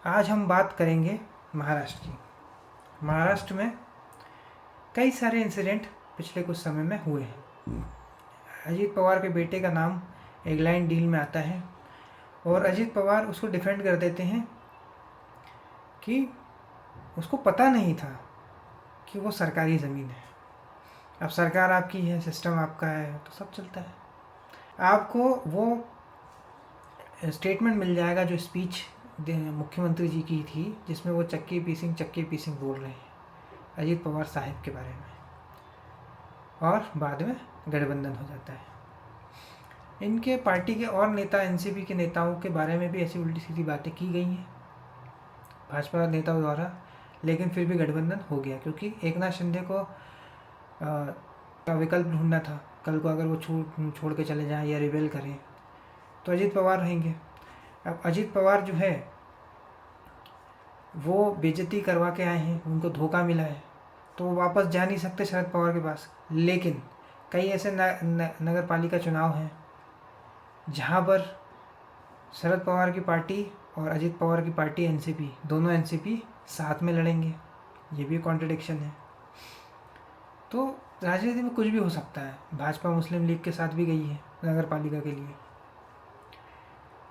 आज हम बात करेंगे महाराष्ट्र की। महाराष्ट्र में कई सारे इंसिडेंट पिछले कुछ समय में हुए हैं। अजीत पवार के बेटे का नाम एक लाइन डील में आता है और अजीत पवार उसको डिफेंड कर देते हैं कि उसको पता नहीं था कि वो सरकारी ज़मीन है। अब सरकार आपकी है, सिस्टम आपका है, तो सब चलता है। आपको वो स्टेटमेंट मिल जाएगा जो स्पीच मुख्यमंत्री जी की थी, जिसमें वो चक्की पीसिंग बोल रहे हैं अजीत पवार साहब के बारे में, और बाद में गठबंधन हो जाता है। इनके पार्टी के और नेता, एनसीपी के नेताओं के बारे में भी ऐसी उल्टी सीधी बातें की गई हैं भाजपा नेताओं द्वारा, लेकिन फिर भी गठबंधन हो गया क्योंकि एकनाथ शिंदे को का विकल्प ढूंढना था। कल को अगर वो छोड़ के चले जाएं या रिबेल करें तो अजीत पवार रहेंगे। अब अजीत पवार जो है वो बेइज्जती करवा के आए हैं, उनको धोखा मिला है, तो वो वापस जा नहीं सकते शरद पवार के पास। लेकिन कई ऐसे नगर पालिका चुनाव हैं जहाँ पर शरद पवार की पार्टी और अजीत पवार की पार्टी एनसीपी, दोनों एनसीपी साथ में लड़ेंगे। ये भी कॉन्ट्रडिक्शन है। तो राजनीति में कुछ भी हो सकता है। भाजपा मुस्लिम लीग के साथ भी गई है नगर पालिका के लिए।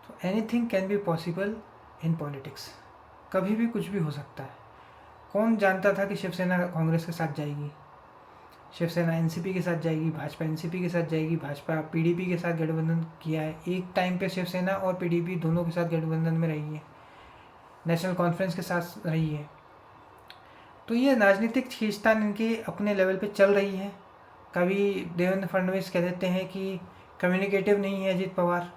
तो anything can be possible in politics. कभी भी कुछ भी हो सकता है। कौन जानता था कि शिवसेना कांग्रेस के साथ जाएगी, शिवसेना एनसीपी के साथ जाएगी, भाजपा एनसीपी के साथ जाएगी, भाजपा पीडीपी के साथ गठबंधन किया है। एक टाइम पे शिवसेना और पीडीपी दोनों के साथ गठबंधन में रही है, नेशनल कॉन्फ्रेंस के साथ रही है। तो ये राजनीतिक खींचतान इनके अपने लेवल पे चल रही है। कभी देवेंद्र फडणवीस कह देते हैं कि कम्युनिकेटिव नहीं है अजीत पवार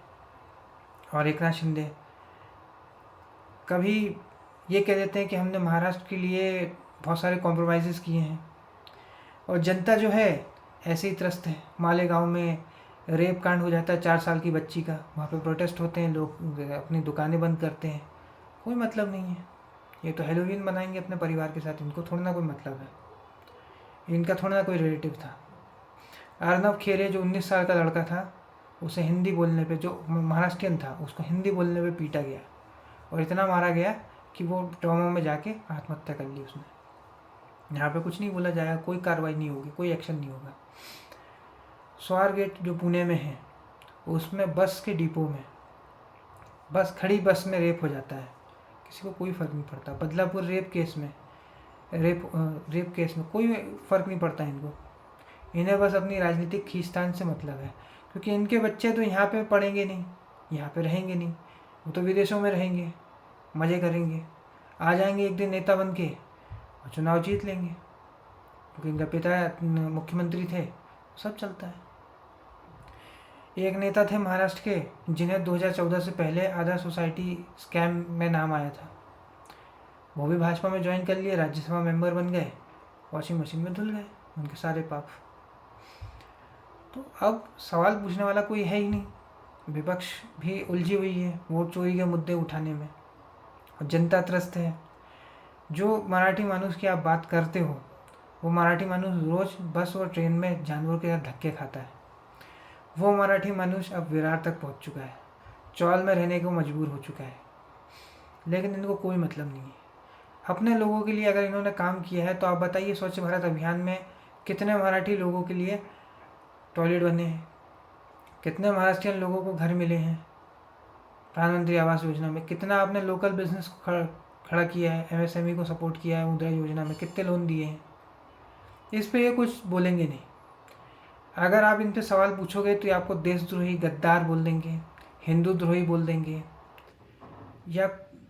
और एकनाथ शिंदे, कभी ये कह देते हैं कि हमने महाराष्ट्र के लिए बहुत सारे कॉम्प्रोमाइज़ किए हैं। और जनता जो है ऐसे ही त्रस्त है। मालेगांव में रेप कांड हो जाता है 4 साल की बच्ची का, वहाँ पे प्रोटेस्ट होते हैं, लोग अपनी दुकानें बंद करते हैं, कोई मतलब नहीं है। ये तो हेलोवीन बनाएंगे अपने परिवार के साथ, इनको थोड़ा ना कोई मतलब है, इनका थोड़ा ना कोई रिलेटिव था। अर्नब खेरे जो 19 साल का लड़का था, उसे हिंदी बोलने पे, जो महाराष्ट्रियन था, उसको हिंदी बोलने पे पीटा गया और इतना मारा गया कि वो ट्रॉमा में जाके आत्महत्या कर ली उसने। यहाँ पे कुछ नहीं बोला जाएगा, कोई कार्रवाई नहीं होगी, कोई एक्शन नहीं होगा। स्वार गेट जो पुणे में है, उसमें बस के डिपो में, बस खड़ी बस में रेप हो जाता है, किसी को कोई फ़र्क नहीं पड़ता। बदलापुर रेप केस में कोई फ़र्क नहीं पड़ता इनको। इन्हें बस अपनी राजनीतिक खींचतान से मतलब है, क्योंकि इनके बच्चे तो यहाँ पे पढ़ेंगे नहीं, यहाँ पे रहेंगे नहीं, वो तो विदेशों में रहेंगे, मज़े करेंगे, आ जाएंगे एक दिन नेता बन के और चुनाव जीत लेंगे, क्योंकि इनका पिता मुख्यमंत्री थे। सब चलता है। एक नेता थे महाराष्ट्र के जिन्हें 2014 से पहले आदर्श सोसाइटी स्कैम में नाम आया था, वो भी भाजपा में ज्वाइन कर लिए, राज्यसभा मेंबर बन गए, वॉशिंग मशीन में धुल गए उनके सारे पाप। तो अब सवाल पूछने वाला कोई है ही नहीं। विपक्ष भी उलझी हुई है वोट चोरी के मुद्दे उठाने में, और जनता त्रस्त है। जो मराठी मानुस की आप बात करते हो, वो मराठी मानुस रोज़ बस और ट्रेन में जानवरों के साथ धक्के खाता है। वो मराठी मानुस अब विरार तक पहुंच चुका है, चौल में रहने को मजबूर हो चुका है, लेकिन इनको कोई मतलब नहीं है। अपने लोगों के लिए अगर इन्होंने काम किया है तो आप बताइए, स्वच्छ भारत अभियान में कितने मराठी लोगों के लिए टॉयलेट बने हैं, कितने महाराष्ट्रियन लोगों को घर मिले हैं, प्रधानमंत्री आवास योजना में कितना आपने लोकल बिजनेस को खड़ा किया है, एमएसएमई को सपोर्ट किया है, मुद्रा योजना में कितने लोन दिए हैं। इस पे ये कुछ बोलेंगे नहीं। अगर आप इन पे सवाल पूछोगे तो ये आपको देशद्रोही, गद्दार बोल देंगे, हिंदू द्रोही बोल देंगे, या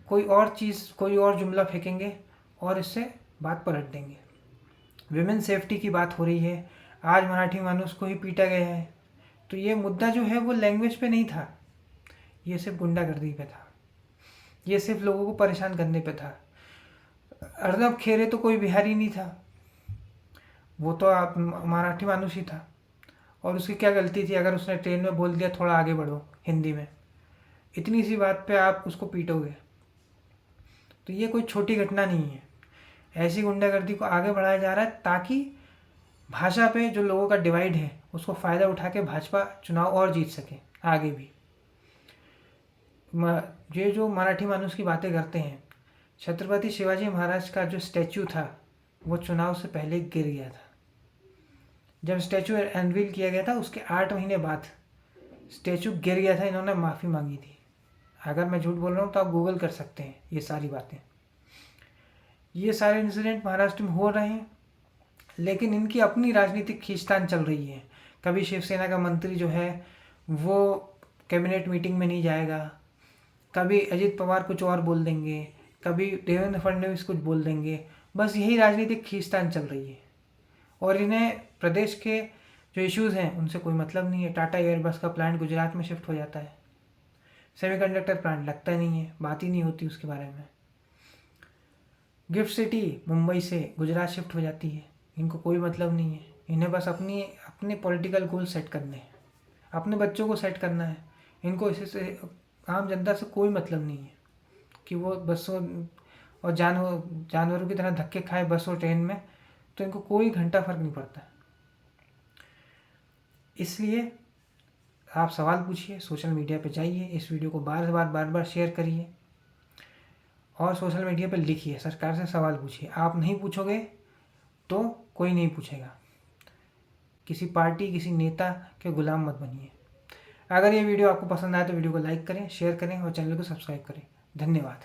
कोई और चीज़, कोई और जुमला फेंकेंगे और इससे बात पलट देंगे। विमेन सेफ्टी की बात हो रही है, आज मराठी मानुस को ही पीटा गया है, तो ये मुद्दा जो है वो लैंग्वेज पे नहीं था, ये सिर्फ गुंडागर्दी पे था, ये सिर्फ लोगों को परेशान करने पे था। अर्नब खेरे तो कोई बिहारी नहीं था, वो तो आप मराठी मानुस ही था, और उसकी क्या गलती थी अगर उसने ट्रेन में बोल दिया थोड़ा आगे बढ़ो हिंदी में, इतनी सी बात पे आप उसको पीटोगे। तो ये कोई छोटी घटना नहीं है। ऐसी गुंडागर्दी को आगे बढ़ाया जा रहा है ताकि भाषा पे जो लोगों का डिवाइड है उसको फ़ायदा उठा के भाजपा चुनाव और जीत सके आगे भी। ये जो मराठी मानुस की बातें करते हैं, छत्रपति शिवाजी महाराज का जो स्टैचू था वो चुनाव से पहले गिर गया था। जब स्टैचू अनवील किया गया था उसके 8 महीने बाद स्टैचू गिर गया था, इन्होंने माफ़ी मांगी थी। अगर मैं झूठ बोल रहा हूँ तो आप गूगल कर सकते हैं ये सारी बातें। ये सारे इंसिडेंट महाराष्ट्र में हो रहे हैं, लेकिन इनकी अपनी राजनीतिक खींचतान चल रही है। कभी शिवसेना का मंत्री जो है वो कैबिनेट मीटिंग में नहीं जाएगा, कभी अजित पवार कुछ और बोल देंगे, कभी देवेंद्र फडणवीस कुछ बोल देंगे। बस यही राजनीतिक खींचतान चल रही है और इन्हें प्रदेश के जो इश्यूज़ हैं उनसे कोई मतलब नहीं है। टाटा एयरबस का प्लांट गुजरात में शिफ्ट हो जाता है, सेमीकंडक्टर प्लांट लगता नहीं है, बात ही नहीं होती उसके बारे में। गिफ्ट सिटी मुंबई से गुजरात शिफ्ट हो जाती है, इनको कोई मतलब नहीं है। इन्हें बस अपने पॉलिटिकल गोल सेट करने हैं, अपने बच्चों को सेट करना है। इनको इससे आम जनता से कोई मतलब नहीं है कि वो बसों और जानवरों की तरह धक्के खाए बस और ट्रेन में, तो इनको कोई घंटा फर्क नहीं पड़ता। इसलिए आप सवाल पूछिए, सोशल मीडिया पे जाइए, इस वीडियो को बार बार शेयर करिए और सोशल मीडिया पे लिखिए, सरकार से सवाल पूछिए। आप नहीं पूछोगे तो कोई नहीं पूछेगा। किसी पार्टी, किसी नेता के गुलाम मत बनिए। अगर ये वीडियो आपको पसंद आए तो वीडियो को लाइक करें, शेयर करें और चैनल को सब्सक्राइब करें। धन्यवाद।